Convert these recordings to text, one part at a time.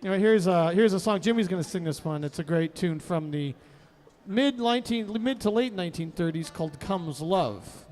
Anyway, here's a song. Jimmy's going to sing this one. It's a great tune from the mid to late 1930s called "Comes Love."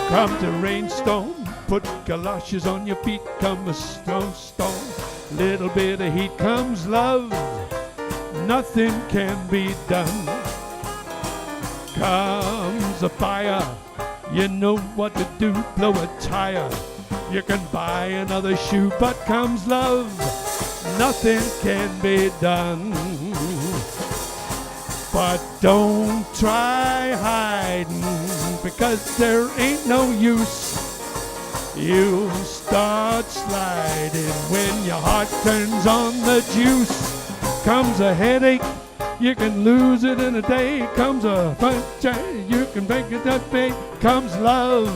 Come the rainstorm, put galoshes on your feet, come a snowstorm, little bit of heat comes love, nothing can be done. Comes a fire, you know what to do, blow a tire, you can buy another shoe, but comes love, nothing can be done. But don't try hiding, because there ain't no use. You'll start sliding when your heart turns on the juice. Comes a headache, you can lose it in a day. Comes a punch, you can break it that day. Comes love,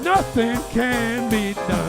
nothing can be done.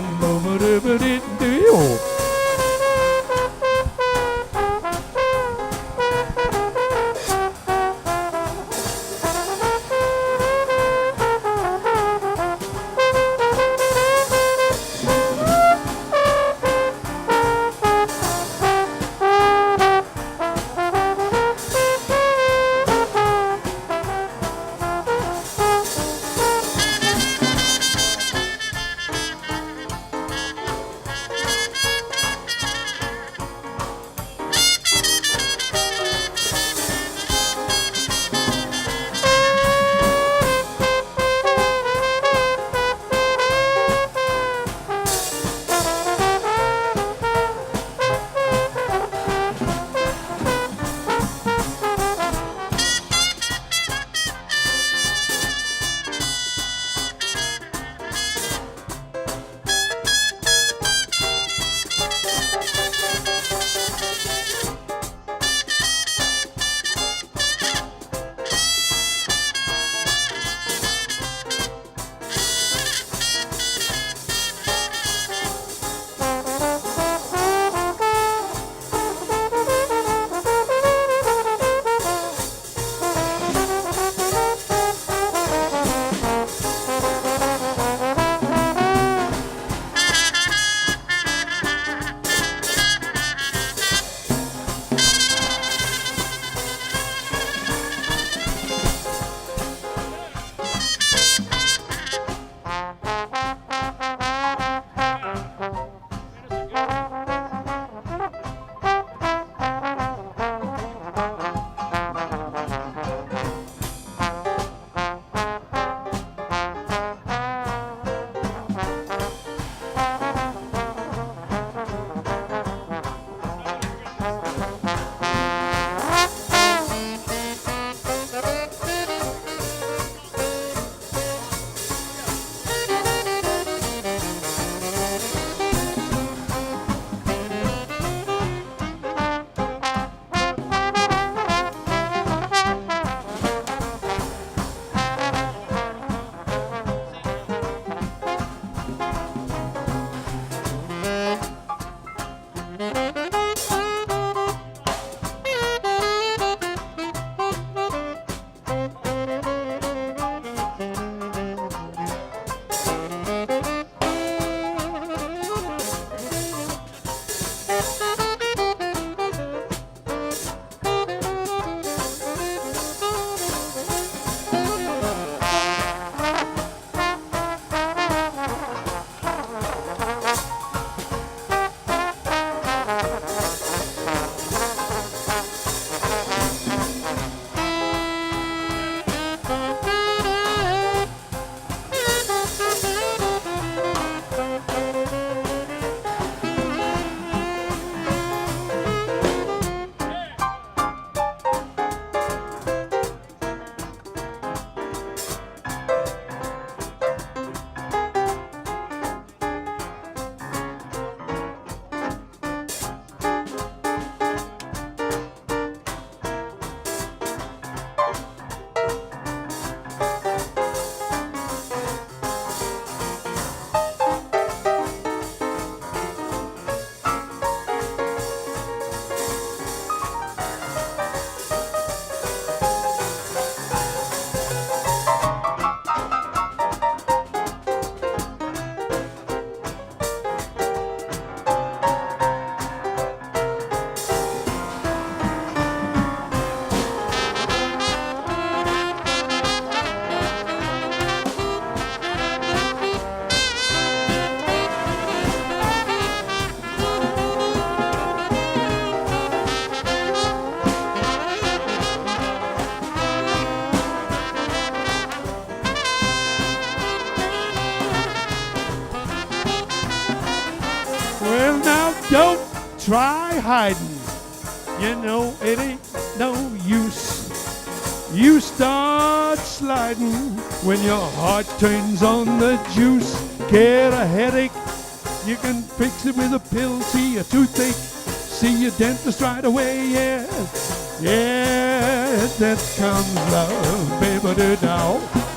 hiding. You know it ain't no use. You start sliding when your heart turns on the juice. Get a headache, you can fix it with a pill. See a toothache, see your dentist right away. Yeah, yeah, that comes love, baby, now.